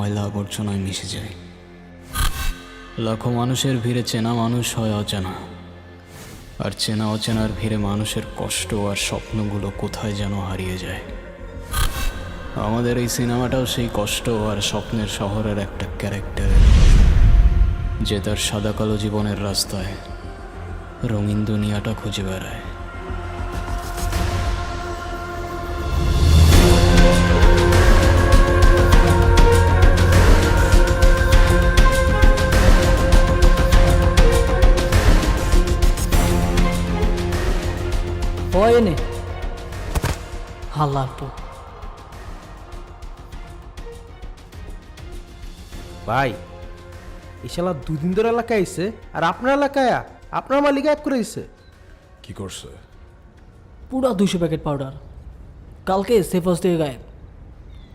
ময়লা আবর্জনায় মিশে যায়। লাখো মানুষের ভিড়ে চেনা মানুষ হয় অচেনা, আর চেনা অচেনার ভিড়ে মানুষের কষ্ট আর স্বপ্নগুলো কোথায় যেন হারিয়ে যায়। আমাদের এই সিনেমাটাও সেই কষ্ট আর স্বপ্নের শহরের একটা ক্যারেক্টার, যে তার সাদা কালো জীবনের রাস্তায় রঙিন দুনিয়াটা খুঁজে বেড়ায়। হয় হাল্লা তো ভাই ইশালা দুদিন ধরে এলাকায় আইছে, আর আপনার এলাকায় আপনার মালিক গায়েব করে দিছে। কি করছে? পুরা 200 প্যাকেট পাউডার কালকে সেফ হাউস থেকে গায়েব।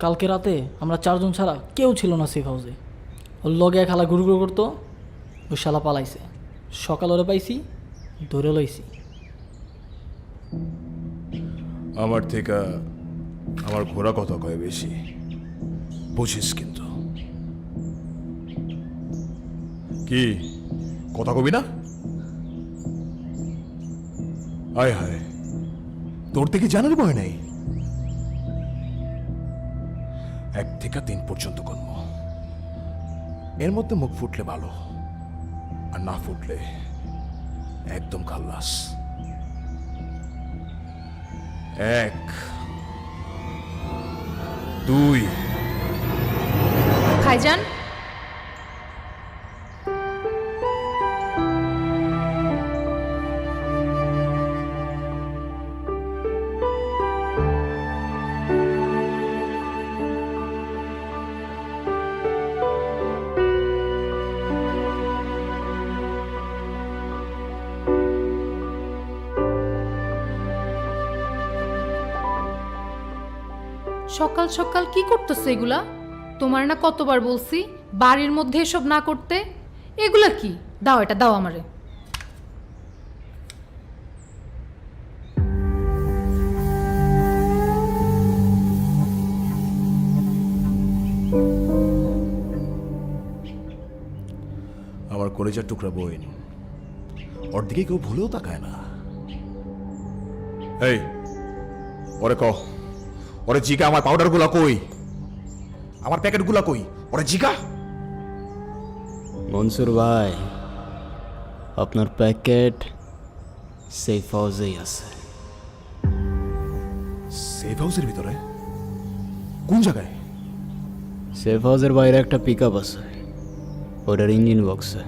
কালকে রাতে আমরা 4 জন ছাড়া কেউ ছিল না সেফ হাউসে। ওর লগে খালা ঘুরু করতো, ওই শালা পালাইছে। সকাল ওরে পাইছি, ধরে লইছি। আমার থেকে আমার ঘোরা কথা কয় বেশি, বুঝিস কিন্তু। কি কথা কবি না? আয় হায়, তোর থেকে জানার ভয় নাই? 1 থেকে 3 পর্যন্ত গণব, এর মধ্যে মুখ ফুটলে ভালো, আর না ফুটলে একদম খাল্লাস। 1 2 ভাইজান, সকাল সকাল কি করতেছো এগুলা? তোমার না কতবার বলছি বাড়ির মধ্যে এসব না করতে। এগুলা কি? দাও, এটা দাও আমারে। আমার কলেজের টুকরা বইন, ওর দিকে কেউ ভুলেও তাকায় না। এই ওরে ওরে জিকা, আমার পাউডার গুলা কই? আমার প্যাকেট গুলা কই? ওরে জিকা। মনসুর ভাই, আপনার প্যাকেট সেফ হাউসেই আছে। সেফ হাউসের ভিতরে? কোন জায়গায়? সেফ হাউসের বাইরে একটা পিক আপ আছে, ওটার ইঞ্জিন বক্সে।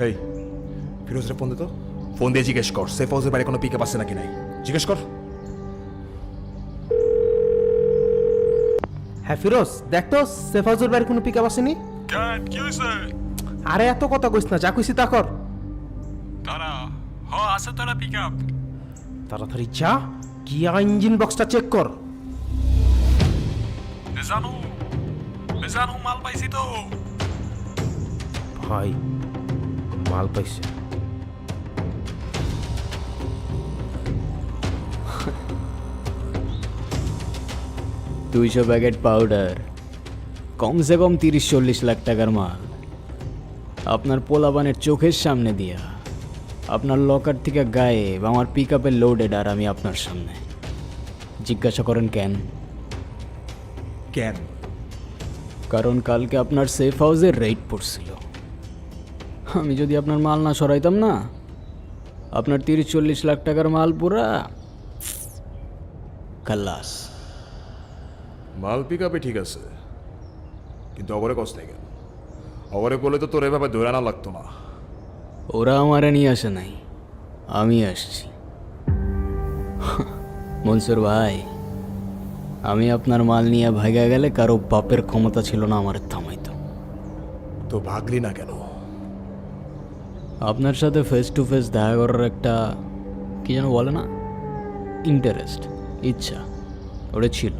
এই ফিরোজরে ফোন দে তো, ফোন দিয়ে জিজ্ঞেস কর সেফ হাউসের বাইরে কোনো পিক আপ আছে নাকি নাই, জিজ্ঞেস কর। হ্যাঁ ফিরোজ, দেখ তো সেফ হাউসের বাইরে কোনো পিক আপ আসেনি। কেন কি হয়েছে? আরে এত কথা কইস না, যা কইছি তা কর। তারা আছে তারা পিক আপ। তাড়াতাড়ি যা, গিয়া ইঞ্জিন বক্সটা চেক কর। জানো মাল পাইছি তো। ভাই মাল পাইছে। দুইশো প্যাকেট পাউডার, কমসে কম 30-40 লাখ টাকার মাল আপনার পোলাবানের চোখের সামনে দিয়া আপনার লকার থেকে গায়েব। আমার পিক আপে লোডেড, আর আমি আপনার সামনে। জিজ্ঞাসা করেন কেন? কেন? কারণ কালকে আপনার সেফ হাউসের রেড পড়ছিল। আমি যদি আপনার মাল না সরাইতাম না, আপনার 30-40 লাখ টাকার মাল পুরা খাল্লাস। মাল পিক আপে ঠিক আছে, কিন্তু অগরে কষ্ট নেই কেন? অগরে করলে তো তোর এভাবে ধরে আনা লাগতো না। ওরা আমারে নিয়ে আসে নাই, আমি আসছি। মনসুর ভাই, আমি আপনার মাল নিয়ে ভাগা গেলে কারো বাপের ক্ষমতা ছিল না আমার থামাইতো। তো ভাগলি না কেন? আপনার সাথে ফেস টু ফেস দেখা করার একটা কি যেন বলে না, ইন্টারেস্ট, ইচ্ছা, ওটা ছিল।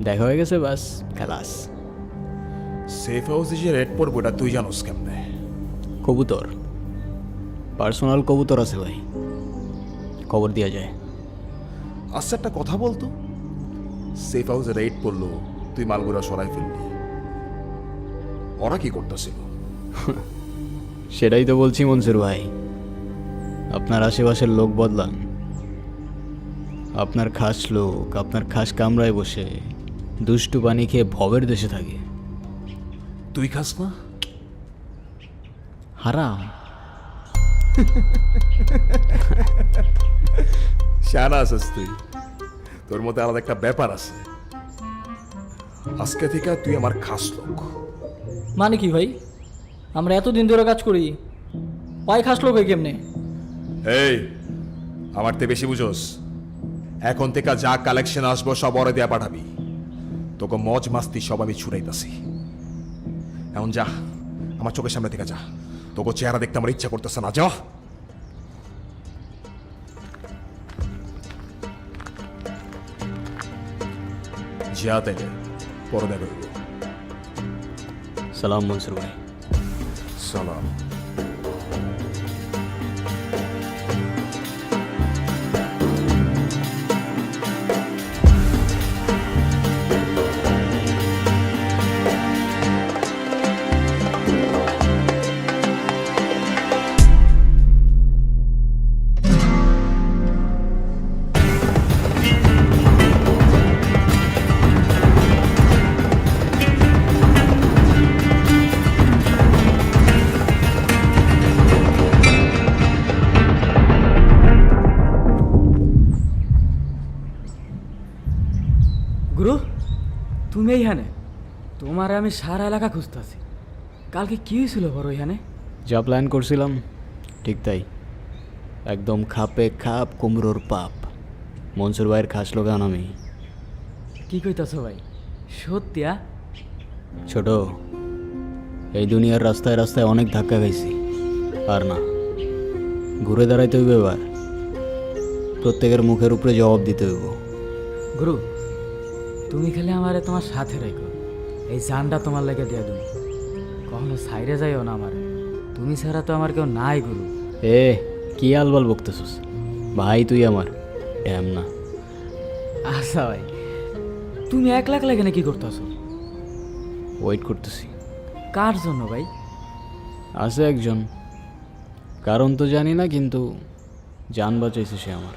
দেখা হয়ে গেছে, বাস খালাস। সেফ হাউসে যে রেড পড়বো এটা তুই জানোস কেমনে? কবুতর, পার্সোনাল কবুতর আছে ভাই, খবর দেওয়া যায়। আচ্ছা একটা কথা বলতো, সেফ হাউসে রেড পড়লো, তুই মালগুলা সরাই ফেললি। ওরা কি করতেছিল? সেটাই তো বলছি মনসুর ভাই, আপনার আশেপাশের লোক বদলান। আপনার খাস লোক আপনার খাস কামরায় বসে দুষ্টু পানি খেয়ে ভবের দেশে থাকে। তুই খাস না? হারাম। শানা আছিস তুই, তোর মধ্যে আলাদা একটা ব্যাপার আছে। আজকে থেকে তুই আমার খাস লোক। মানে কি ভাই, আমরা এতদিন ধরে কাজ করি, পাই খাস লোক হয় কেমনে? এই, আমার তে বেশি বুঝোস। এখন থেকে যা কালেকশন আসবো সব ওরে দেয়া পাঠাবি। তোকে মজ মাস্তি সব আমি ছুড়াইতাছি। এখন যা, আমার চোখের সামনে থেকে যা। তোকে চেহারা দেখতে আমার ইচ্ছা করতেছে না, যা। যা তাইলে, পরে দেখা হইব। সালাম মনসুর ভাই। সালাম। গুরু, তুমি এইখানে? তোমার আমি সারা এলাকা খুঁজতেছি। কালকে কি হয়েছিল বড় এখানে? যা প্ল্যান করছিলাম ঠিক তাই, একদম খাপে খাপ কুমড়োর পাপ। মনসুর ভাইয়ের খাস লোকান আমি। কি কইতাছ ভাই, সত্যিয়া? ছোট, এই দুনিয়ার রাস্তায় রাস্তায় অনেক ধাক্কা খাইছি, আর না, ঘুরে দাঁড়াইতে হইবে এবার। প্রত্যেকের মুখের উপরে জবাব দিতে হইব। গুরু, তুমি খালি আমারে তোমার সাথে রেখো। এই জানটা তোমার লেগে দিয়ে তুমি কখনো সাইরে যাইও না আমারে। তুমি ছাড়া তো আমার কেউ নাই গুরু। এ কি আলবাল বকতেছিস ভাই, তুই আমার ড্যাম না। আচ্ছা ভাই, তুমি একলা একলা এখানে কি করতেছ? ওয়েট করতেছি। কার জন্য ভাই? আছে একজন, কারণ তো জানি না, কিন্তু জান বাঁচাইছে সে আমার।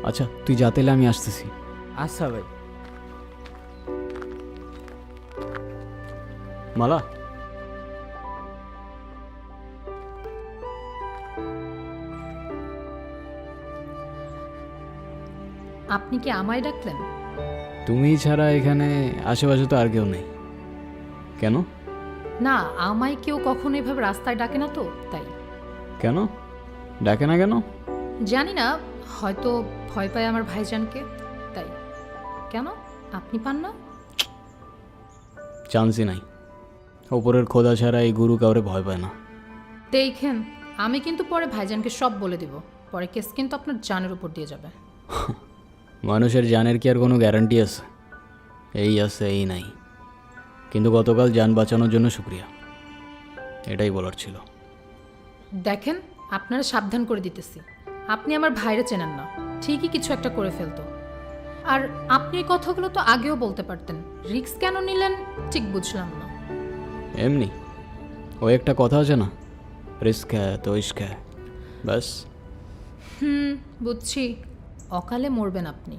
আচ্ছা তুই যাতে এলে আমি আসতেছি। আচ্ছা ভাই। মালা, আপনি কি আমায় ডাকলেন? তুমি ছাড়া এখানে আশেপাশে তো আর কেউ নেই। কেন? না, আমায় কেউ কখনো এভাবে রাস্তায় ডাকে না তো, তাই। কেন ডাকে না কেন? জানি না, হয়তো ভয় পায় আমার ভাইজানকে, তাই। কেন, আপনি পান না? চান্সই নাই। ওপরের খোদা ছাড়া এই গুরু কাউরে ভয় পায় না। দেখেন, আমি কিন্তু পরে ভাইজানকে সব বলে দিব, পরে কেস কিন্তু আপনার জানের উপর দিয়ে যাবে। মানুষের জানের কি আর কোনো গ্যারান্টি আছে? এই আছে, এই নাই। কিন্তু গতকাল জান বাঁচানোর জন্য শুক্রিয়া, এটাই বলার ছিল। দেখেন, আপনারা সাবধান করে দিতেছি, আপনি আমার ভাইরে চেনেন না, ঠিকই কিছু একটা করে ফেলতো। আর আপনি এই কথাগুলো তো আগেও বলতে পারতেন, রিস্ক কেন নিলেন ঠিক বুঝলাম না। এমনি ওই একটা কথা আছে না, রিস্ক হ্যায় তো ইশক হ্যায়, ব্যাস। বুঝছি, অকালে মরবেন আপনি।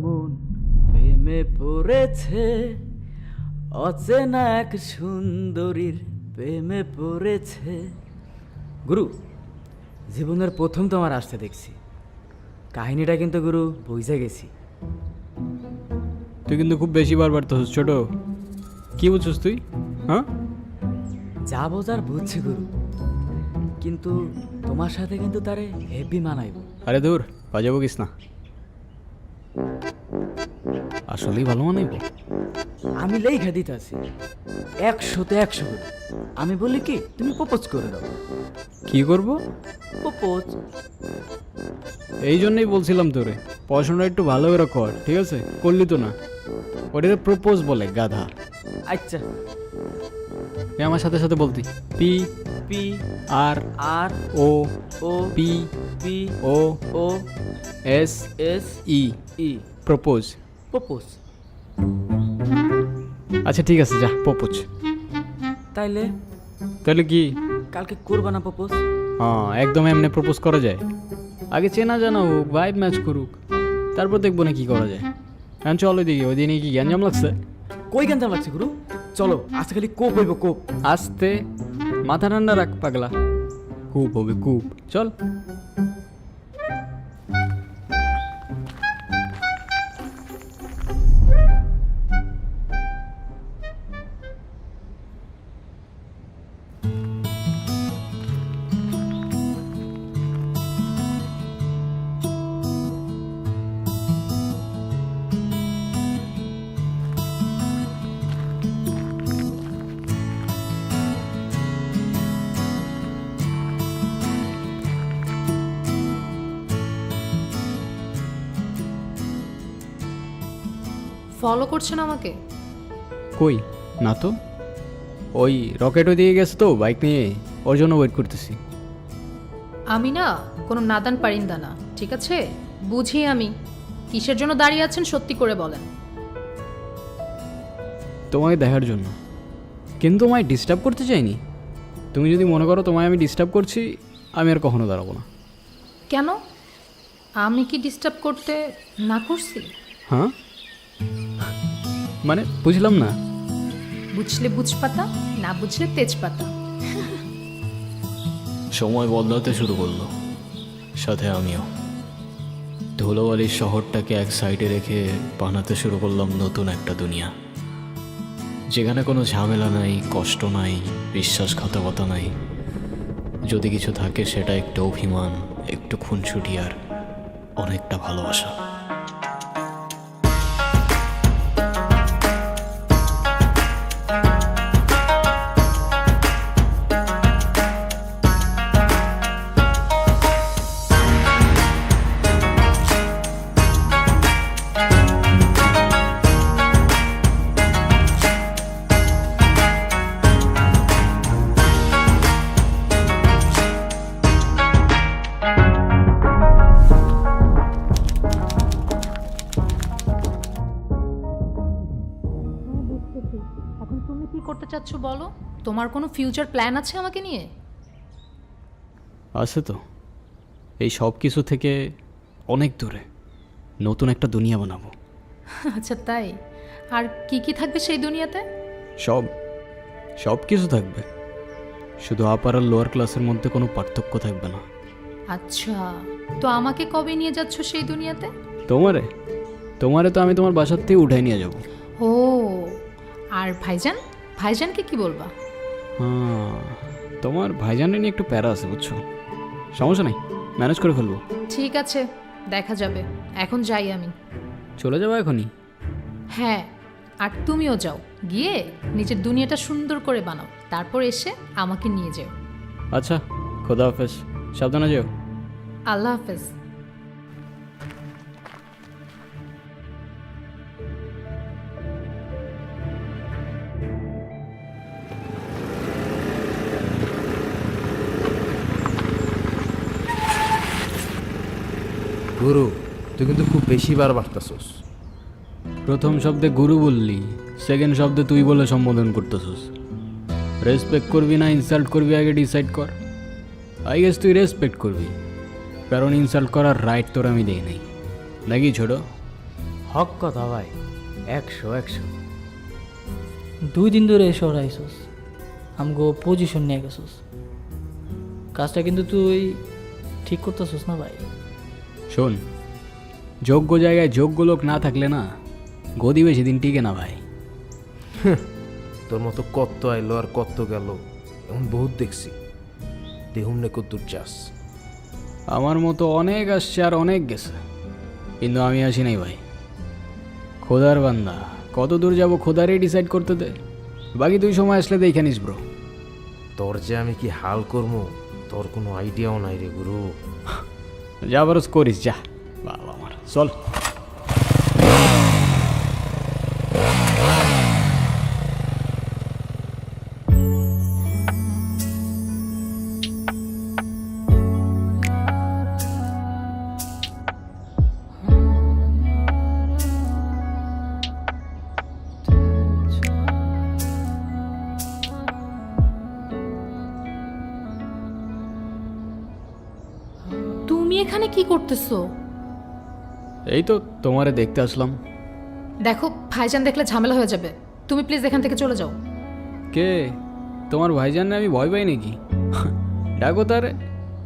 মন প্রেমে পড়েছে, অচেনা এক সুন্দরীর প্রেমে পড়েছে। গুরু, জীবনের প্রথম তোমার আসতে দেখছি। কাহিনীটা কিন্তু গুরু বুঝে গেছি। তুই কিন্তু খুব বেশি বারবার তো ছোট। কি বুঝছিস তুই? হ্যাঁ, যা বোঝার বুঝছি গুরু, কিন্তু তোমার সাথে কিন্তু তারে হেভি মানাইব। আরে দূর, বাজাবো কিস না, আসলেই ভালো মানাইব। আমি লেখা দিতে আছি 100-তে 100 গুরু। আমি বলি কি তুমি প্রপোজ করে দাও। কি করব? প্রপোজ। এই জন্যই বলছিলাম তোরে পড়াশোনা একটু ভালো করে কর, ঠিক আছে? করলি তো না, ওটাকে প্রপোজ বলে, গাধা। আচ্ছা, এ আমার সাথে সাথে বলতি, পি পি আর আর ও ও পি পি ও ও এস এস ই, ই, প্রপোজ। প্রপোজ। আচ্ছা ঠিক আছে, যা প্রপোজ। তাইলে তাহলে কি? কালকে করবা না প্রপোজ? হ্যাঁ, একদম এমনি প্রপোজ করা যায়? আগে চেনা জানা হোক, ভাইব ম্যাচ করুক, তারপর দেখবো না কি করা যায়। এখন চলো দিকে, ওই দিনে কি গ্যাঞ্জাম লাগছে? কই গান লাগছে গুরু? চলো আজকে খালি কোপ হইব, কোপ। আস্তে, মাথা ঠান্ডা রাখ পাগলা, কূপ হবে কূপ, চল। ফলো করছেন আমাকে? কই না তো, ওই রকেটও দিয়ে গেছে তো বাইক নিয়ে, ওর জন্য ওয়েট করতেছি। আমি না কোনো নাদান পারিন্দা না, ঠিক আছে? বুঝি আমি কিসের জন্য দাঁড়িয়ে আছেন সত্যি করে বলেন। তোমাকে দেখার জন্য, কিন্তু তোমায় ডিস্টার্ব করতে চাইনি। তুমি যদি মনে করো তোমায় আমি ডিস্টার্ব করছি, আমি আর কখনো দাঁড়াবো না। কেন? আমি কি ডিস্টার্ব করতে না করছি? হ্যাঁ, মানে বুঝলাম না। বুঝলে বুঝপাতা, না বুঝলে তেজপাতা। সময় বদলাতে শুরু করলো, সাথে আমিও। ধুলোবালির শহরটাকে এক সাইডে রেখে বানাতে শুরু করলাম নতুন একটা দুনিয়া, যেখানে কোনো ঝামেলা নাই, কষ্ট নাই, বিশ্বাসঘাতকতা নাই। যদি কিছু থাকে সেটা একটু অভিমান, একটু খুনছুটি আর অনেকটা ভালোবাসা। এখন তুমি কি করতে চাচ্ছ বলো? তোমার কোনো ফিউচার প্ল্যান আছে আমাকে নিয়ে? আছে তো, এই সব কিছু থেকে অনেক দূরে নতুন একটা দুনিয়া বানাবো। আচ্ছা তাই? আর কি কি থাকবে সেই দুনিয়াতে? সব সব কিছু থাকবে, শুধু আপার আর লোয়ার ক্লাসের মধ্যে কোনো পার্থক্য থাকবে না। আচ্ছা, তো আমাকে কবে নিয়ে যাচ্ছ সেই দুনিয়াতে? তোমারে তোমারে তো আমি তোমার বাসার থেকে উঠাই নিয়ে যাব। ও, আর ভাইজান? ভাইজানকে কি বলবা? হ্যাঁ, তোমার ভাইজানের নিয়ে একটু প্যারা আছে বুঝছো, সমস্যা নেই, ম্যানেজ করে ফেলবো। ঠিক আছে, দেখা যাবে। এখন যাই আমি। চলে যাবো এখনই? হ্যাঁ, আর তুমিও যাও, গিয়ে নিজের দুনিয়াটা সুন্দর করে বানাও, তারপর এসে আমাকে নিয়ে যেও। আচ্ছা, খোদা হাফেজ, সাবধানে যেও। আল্লাহ হাফেজ। গুরু, তুই কিন্তু খুব বেশি বার বাড়তাছস। প্রথম শব্দে গুরু বললি, সেকেন্ড শব্দে তুই বলে সম্বোধন করতেছিস। রেসপেক্ট করবি না ইনসাল্ট করবি আগে ডিসাইড কর। আই গেস তুই রেসপেক্ট করবি, কারণ ইনসাল্ট করার রাইট তোর আমি দেই নাই, নাকি ছোট? হক কথা ভাই, 100-100। 2 দিন ধরে এসে আইসোস, আমগো পজিশন নিয়ে গেছোস। কাজটা কিন্তু তুই ঠিক করতেছিস না ভাই। শোন, যোগ্য জায়গায় যোগ্য লোক না থাকলে না, গদি বেশি দিন টিকে না ভাই। তোর মতো কত আইলো আর কত গেল, এমন বহুত দেখছি। দেহুম নে কদ্দুর চাস। আমার মতো অনেক আসছে আর অনেক গেছে, কিন্তু আমি আসি নাই ভাই। খোদার বান্দা, কত দূর যাবো খোদারই ডিসাইড করতে দে, বাকি তুই সময় আসলে দেখে নিস ব্রো। তোর যে আমি কি হাল করবো তোর কোনো আইডিয়াও নাই রে গুরু। যা বরস করিস যা, বাবা আমার চল। তুমি এখানে কি করতেছো? এই তো তোমারে দেখতে আসলাম। দেখো, ভাইজান দেখলে ঝামেলা হয়ে যাবে। তুমি প্লিজ এখান থেকে চলে যাও। কে তোমার ভাইজান? আমি ভয় পাই নাকি? ডাকো তারে,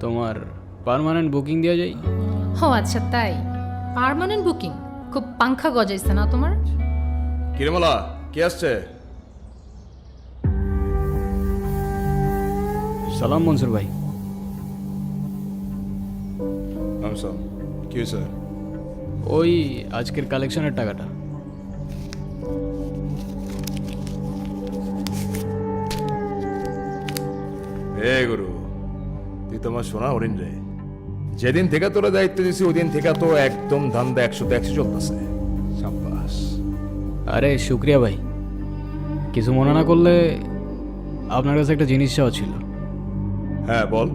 তোমার পার্মানেন্ট বুকিং দেওয়া যায়। ও আচ্ছা, তাই পার্মানেন্ট বুকিং? খুব পাংখা গজাইছে না তোমার? কিরমলা কে আসছে? সালাম মনসুর ভাই। কি হয়েছে? ওই আজকের কালেকশনের টাকাটা। এ গুরু, তুই তোমার শোনা হরিণ রে। যেদিন থেকে তোরা দায়িত্ব দিছি ওই দিন থেকে তো একদম ধান্দা 100-100 চলতেছে। সাব্বাস। আরে শুক্রিয়া ভাই, কিছু মনে না করলে আপনার কাছে একটা জিনিস চাওয়া ছিল। হ্যাঁ বল।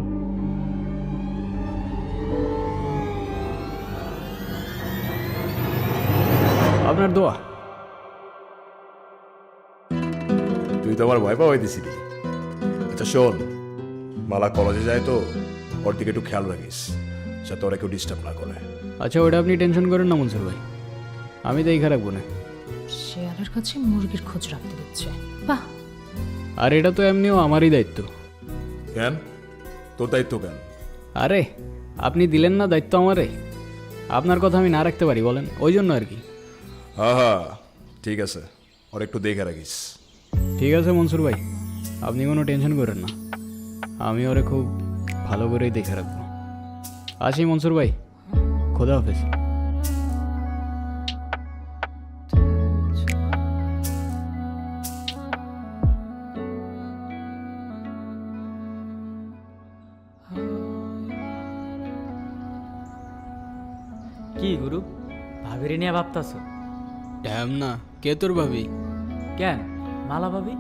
আপনার দোয়া। তুই তো আমার ভয় পাওয়াই দিছিলি। আচ্ছা শোন, মালা কলেজে যায় তো, ওর দিকে একটু খেয়াল রাখিস যাতে ওরা কেউ ডিস্টার্ব না করে। আচ্ছা ওটা আপনি টেনশন করেন না মনসুর ভাই, আমি দেখে রাখবো না। শেয়ালের কাছে মুরগির খোঁজ রাখতে দিচ্ছে, বাহ। আর এটা তো এমনিও আমারই দায়িত্ব। কেন তোর দায়িত্ব কেন? আরে আপনি দিলেন না দায়িত্ব আমারে, আপনার কথা আমি না রাখতে পারি বলেন, ওই জন্য আর কি। হ্যাঁ হ্যাঁ ঠিক আছে, ওর একটু দেখে রাখিস। ঠিক আছে মনসুর ভাই, আপনি কোনো টেনশন করেন না, আমি ওরে খুব ভালো করেই দেখে রাখবো। আসি মনসুর ভাই, খোদা হাফেজ। কি গুরু, ভাবিরে নিয়ে ভাবতাছ? ড্যাম না, কে তোর ভাবি? কেন, মালা ভাবি?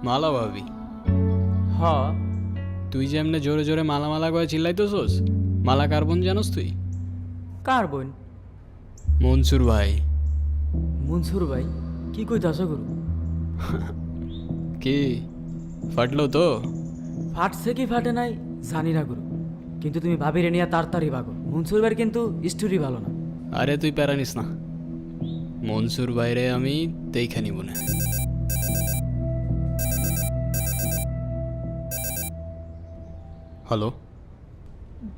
মালা ভাবি? হ। তুই যে এমনি জোরে জোরে মালা মালা করে চিল্লাইতেছোস, মালা কার বোন জানোস তুই? কার বোন? মনসুর ভাই। মনসুর ভাই? কি কইতাছ গুরু? কি ফাটলো তো? ফাটছে কি ফাটে নাই জানি না গুরু, কিন্তু তুমি ভাবিরে নিয়ে তাড়াতাড়ি ভাগো। মনসুর ভাইয়ের কিন্তু স্টোরি ভালো না। আরে তুই প্যারা নিস না, মনসুর বাইরে আমি দেখে নিব না। হ্যালো,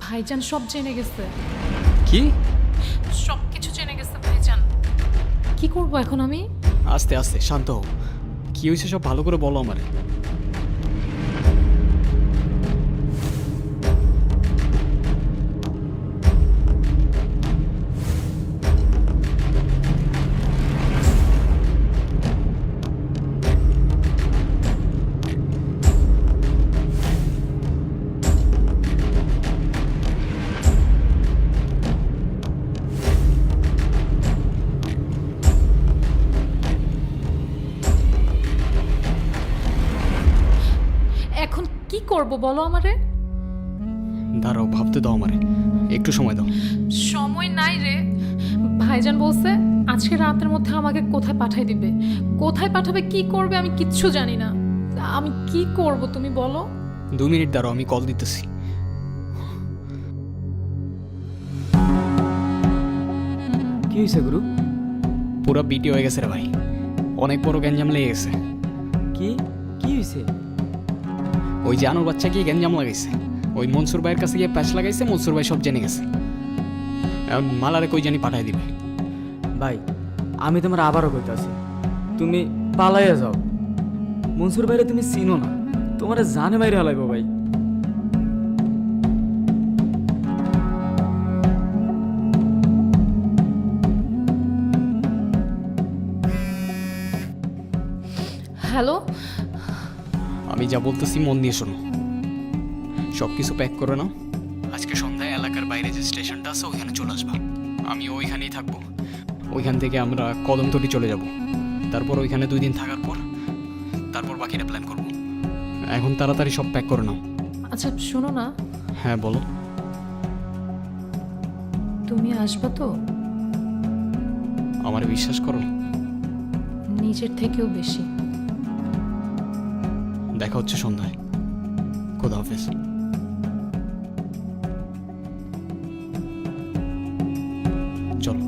ভাইজান সব জেনে গেছে, কি? সব কিছু জেনে গেছে ভাইজান। কি করব এখন আমি? আস্তে আস্তে শান্ত হও, কি হয়েছে সব ভালো করে বলো আমারে। এখন কি করব বলো আমারে? দাঁড়াও, ভাবতে দাও আমারে, একটু সময় দাও। সময় নাই রে। ভাইজান বলছে আজকে রাতের মধ্যে আমাকে কোথায় পাঠাই দিবে, কোথায় পাঠাবে, কি করবে আমি কিচ্ছু জানি না। আমি কি করব তুমি বলো? 2 মিনিট দাঁড়াও, আমি কল দিতেছি। কি হয়েছে গুরু? পুরো বিটি হয়ে গেছে রে ভাই, অনেক বড় গ্যাঞ্জাম লেগে গেছে। কি কি হয়েছে? ওই যে আনুর বাচ্চা গিয়ে গ্যাঞ্জাম লাগাইছে, ওই মনসুর ভাইয়ের কাছে গিয়ে প্যাচ লাগাইছে, মনসুর ভাই সব জেনে গেছে। এখন মালারে কই জানি পাঠাই দিবে। ভাই আমি তোমার আবারও কইতাছি, তুমি পালাইয়া যাও। মনসুর ভাইরে তুমি চিনো না, তোমার জানে মাইরে হালাইবো ভাই। হ্যালো, আমি যা বলতেছি মন দিয়ে শোনো। সব কিছু প্যাক করে নাও, আজকে সন্ধ্যায় এলাকার বাইরে যে স্টেশনটা আছে ওইখানে চলে আসবা। আমি ওইখানেই থাকবো। ওইখান থেকে আমরা কদমতলি চলে যাব। তারপর ওইখানে 2 দিন থাকার পর তারপর বাকিটা প্ল্যান করব। এখন তাড়াতাড়ি সব প্যাক করে নাও। আচ্ছা শোনো না, হ্যাঁ বলো। তুমি আসবা তো? আমার বিশ্বাস করো, নিজের থেকেও বেশি। দেখা হচ্ছে সন্ধ্যায়। খোদা হাফেজ। চলো।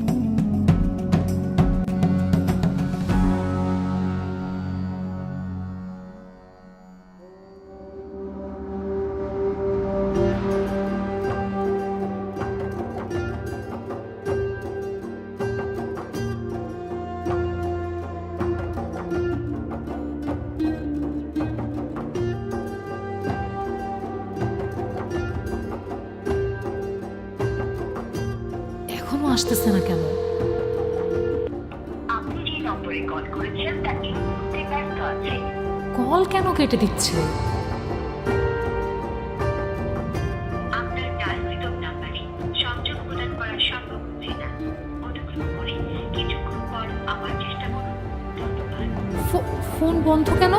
এখনো আসতেছে না কেন? আপনি যে নম্বরে কল করেছেন তা এই মুহূর্তে ব্যস্ত আছে। কল কেন কেটে দিচ্ছে? আপনার ডায়ালকৃত নাম্বারে সংযোগ প্রদান করা সম্ভব হচ্ছে না। অনুগ্রহ করে কিছুক্ষণ পর আবার চেষ্টা করুন। ধন্যবাদ। ফোন বন্ধ কেন?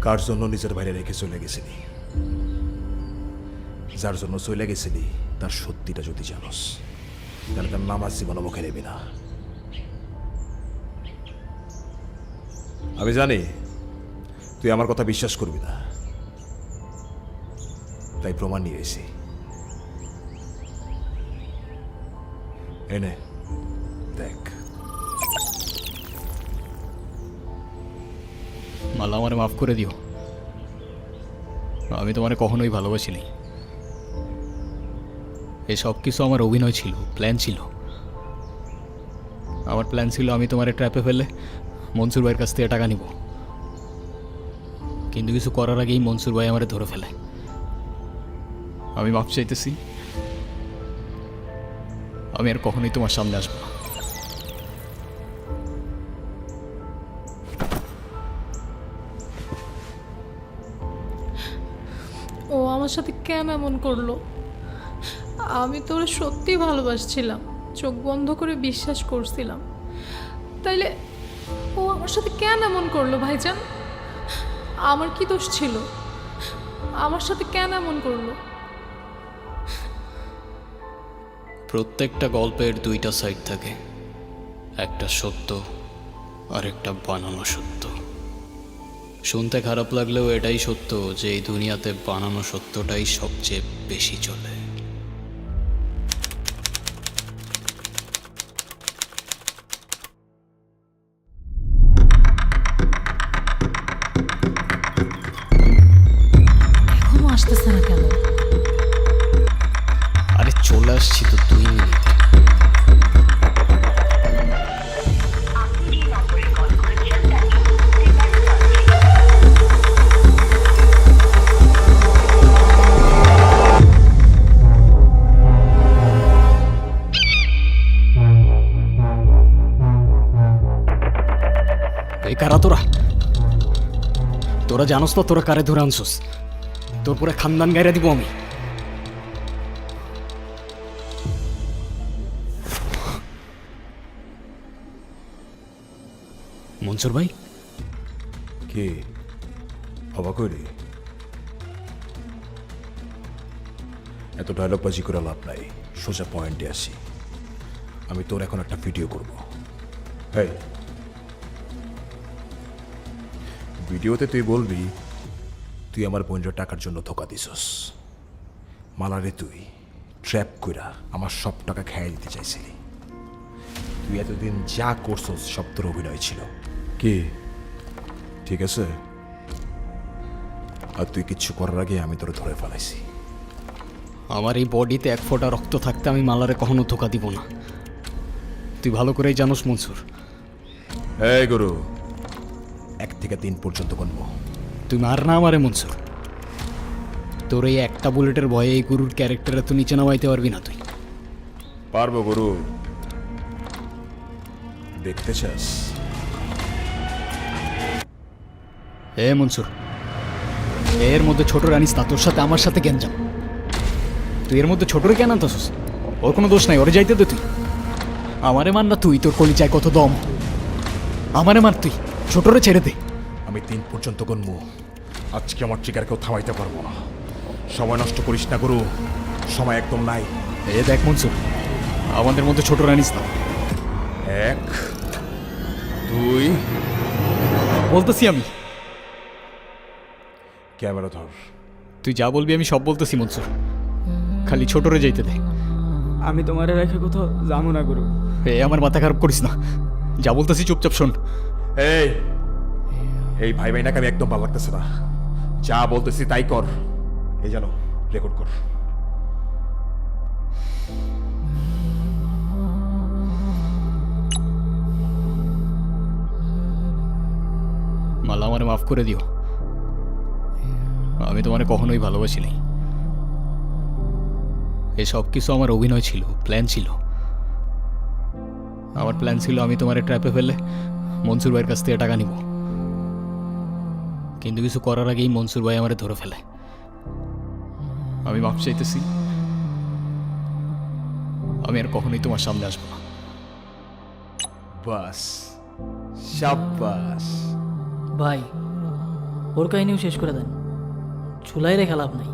কার জন্য নিজের বাইরে রেখে চলে গেছিলি, যার জন্য চলে গেছিলি তার সত্যিটা যদি জানোস তাহলে তার নামাজ জীবন মুখে নেবি না। আমি জানি তুই আমার কথা বিশ্বাস করবি না, তাই প্রমাণ নিয়ে এসেছি। এনে দেখ। মালা, আমারে মাফ করে দিও। আমি তোমারে কখনোই ভালোবাসিনি। এই সব কিছু আমার অভিনয় ছিল, প্ল্যান ছিল। আমার প্ল্যান ছিল আমি তোমার ট্র্যাপে ফেলে মনসুর ভাইয়ের কাছ থেকে টাকা নিব, কিন্তু কিছু করার আগেই মনসুর ভাই আমারে ধরে ফেলে। আমি মাফ চাইতেছি, আমি আর কখনোই তোমার সামনে আসবো না। ও আমার সাথে কেন এমন করলো? আমি তো ওরা সত্যি ভালোবাসছিলাম, চোখ বন্ধ করে বিশ্বাস করছিলাম। তাইলে ও আমার সাথে কেন এমন করলো ভাইজান? আমার কি দোষ ছিল? আমার সাথে কেন এমন করলো? প্রত্যেকটা গল্পের 2টা সাইড থাকে, একটা সত্য আর একটা বানানো সত্য। শুনতে খারাপ লাগলেও এটাই সত্য যে এই দুনিয়াতে বানানো সত্যটাই সবচেয়ে বেশি চলে। এখনো আসতেছে না কেন? আরে চলে আসছি তো, 2 মিনিট। আপনি যে নম্বরে কল করেছেন তা এই মুহূর্তে ব্যস্ত আছে। এই কারা তোরা? তোরা জানোস তো তোরা কারে ধরে আনছোস? তোর পুরো খানদান গাইরা দিব আমি। মনসুর ভাই, কে অবাক হইলি? এত ডায়লগবাজি করে লাভ নাই, সোজা পয়েন্টে আসি। আমি তোর এখন একটা ভিডিও করব। হেই, ভিডিওতে তুই বলবি তুই আমার বোনের টাকার জন্য ধোকা দিছস। মালারে তুই ট্র্যাপ কইরা আমার সব টাকা খেয়ে দিতে চাইছিলি। তুই এতদিন যা করছস সব তোর অভিনয় ছিল। কি ঠিক আছে? আর তুই কিচ্ছু করার আগে আমি তোর ধরে ফেলাইছি। আমার এই বডিতে এক ফোঁটা রক্ত থাকতে আমি মালারে কখনো ধোকা দিব না। তুই ভালো করেই জানোস মনসুর। এই গুরু, 1 থেকে 3 পর্যন্ত গুনবো। তুই মার না আমারে মনসুর। তোর এই একটা বুলেটের ভয়ে এই গুরুর ক্যারেক্টারে তো নিচে নামাইতে পারবি না তুই। পারবো গুরু, দেখতে চাস? এ মনসুর, এর মধ্যে ছোটর আনিস না, তোর সাথে আমার সাথে গেঞ্জাম। তুই এর মধ্যে ছোটরে কেন আনতেছিস? ওর কোনো দোষ নাই, ওরে যাইতে দে তুই। আমারে মার না তুই, তোর কলিজায় কত দম। আমারে মার তুই, ছোটরে ছেড়ে দে। আমি 3 পর্যন্ত গুনবো। আজকে আমার ট্রিগার কেউ থামাইতে পারবো না। সময় নষ্ট করিস না গুরু, সময় একদম নাই। এ দেখ মনসুর, আমাদের মধ্যে ছোটর আনিস না। 1 2 বলতেছি আমি। ক্যামেরা ধর। তুই যা বলবি আমি সব বলতেছি মনসুর, খালি ছোটরে যাইতে দে। আমি তোমারে রেখে কোথাও যাবো না গুরু। আমার মাথা খারাপ করিস না, যা বলতেছি চুপচাপ শোন। এই এই ভাই নাকি আমি একদম ভালো লাগতেছে না। যা বলতেছি তাই কর। এই জানো, রেকর্ড কর। মালা, আমারে মাফ করে দিও। আমি তোমারে কখনোই ভালোবাসি নাই। এসব কিছু আমার অভিনয় ছিল, প্ল্যান ছিল। আমার প্ল্যান ছিল আমি তোমার ট্র্যাপে ফেলে মনসুর ভাইয়ের কাছ থেকে টাকা নিব, কিন্তু কিছু করার আগেই মনসুর ভাই আমারে ধরে ফেলে। আমি মাফ চাইতেছি, আমি আর কখনোই তোমার সামনে আসবো না। বাস, শাবাশ। ভাই, ওর কাহিনীও শেষ করে দেন, ঝুলাই রেখে লাভ নাই।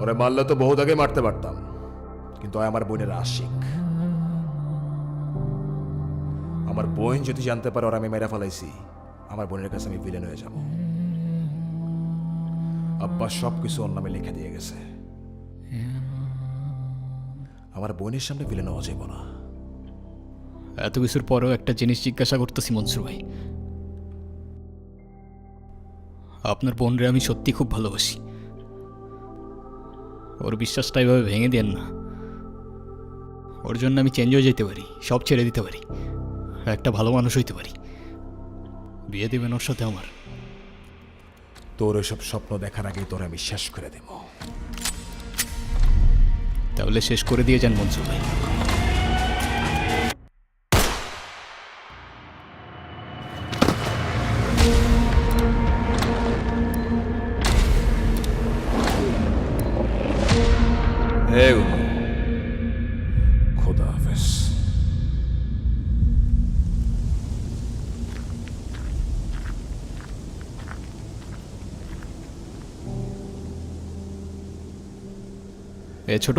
ওরে মারলে তো বহুত আগে মারতে পারতাম, কিন্তু আমার বোনের আশিক। আমার বোন যদি জানতে পারে ওরা আমি মেরা ফেলাইছি, আমার বোনের কাছে আমি ভিলেন হয়ে যাব। আব্বা সব কিছু ওর নামে লিখে দিয়ে গেছে। আমার বোনের সামনে ভিলেন হওয়া যাবে না। এত কিছুর পরেও একটা জিনিস জিজ্ঞাসা করতেছি মনসুর ভাই, আপনার বোনরে আমি সত্যি খুব ভালোবাসি। ওর বিশ্বাসটা এভাবে ভেঙে দেন না। ওর জন্য আমি চেঞ্জ হয়ে যেতে পারি, সব ছেড়ে দিতে পারি, একটা ভালো মানুষ হইতে পারি। বিয়ে দেবেন ওর সাথে আমার? তোর ওইসব স্বপ্ন দেখার আগেই তোর আমি শেষ করে দেব। তাহলে শেষ করে দিয়ে যান মনসুর ভাই। খোদা হাফেজ। এ ছোট,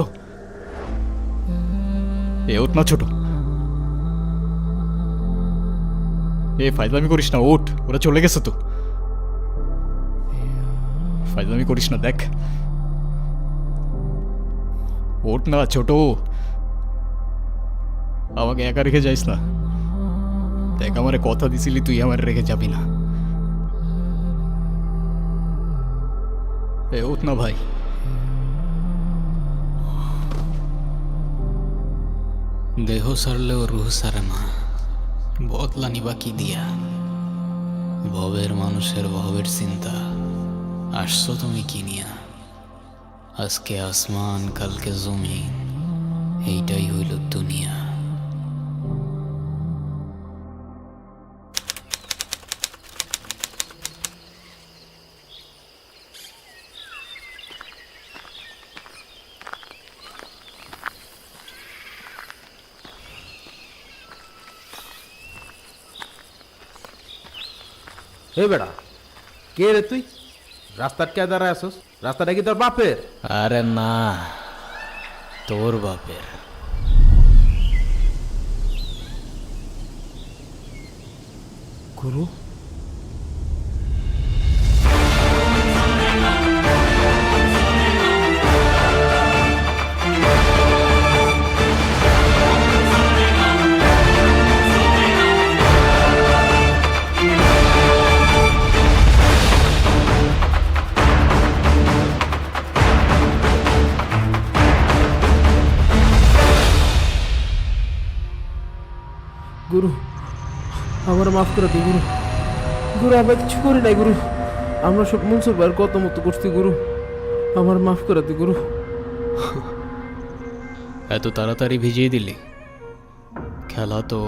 এ ওঠ না ছোট, এ ফাইজলামি করিস না, ওঠ, ওরা চলে গেছে তো। ফাইজলামি করিস না, দেখ, ওঠ না ছোট, আমাকে একা রেখে যাইস না। দেখ, আমারে কথা দিছিলি তুই আমার রেখে যাবি না। এ ওঠ না ভাই। দেহ সারলেও রুহ সারে না, বদলানি বাকি দিয়া। ভবের মানুষের ভবের চিন্তা, আসছো তুমি কি নিয়া? আজকে আসমান, কালকে জমিন, এইটাই হইল দুনিয়া। হে বেড়া, কে রে তুই? রাস্তার কে দাঁড়ায় আসস? রাস্তাটা কি তোর বাপের? আরে না, তোর বাপের। গুরু, গুরু আমার মাফ করে দিই গুরু। গুরু আমরা কিছু করি নাই গুরু, আমরা সব মনসুর ভাইয়ের কত মতো করছি গুরু, আমার মাফ করে দিই গুরু। এত তাড়াতাড়ি ভিজিয়ে দিলি? খেলা তো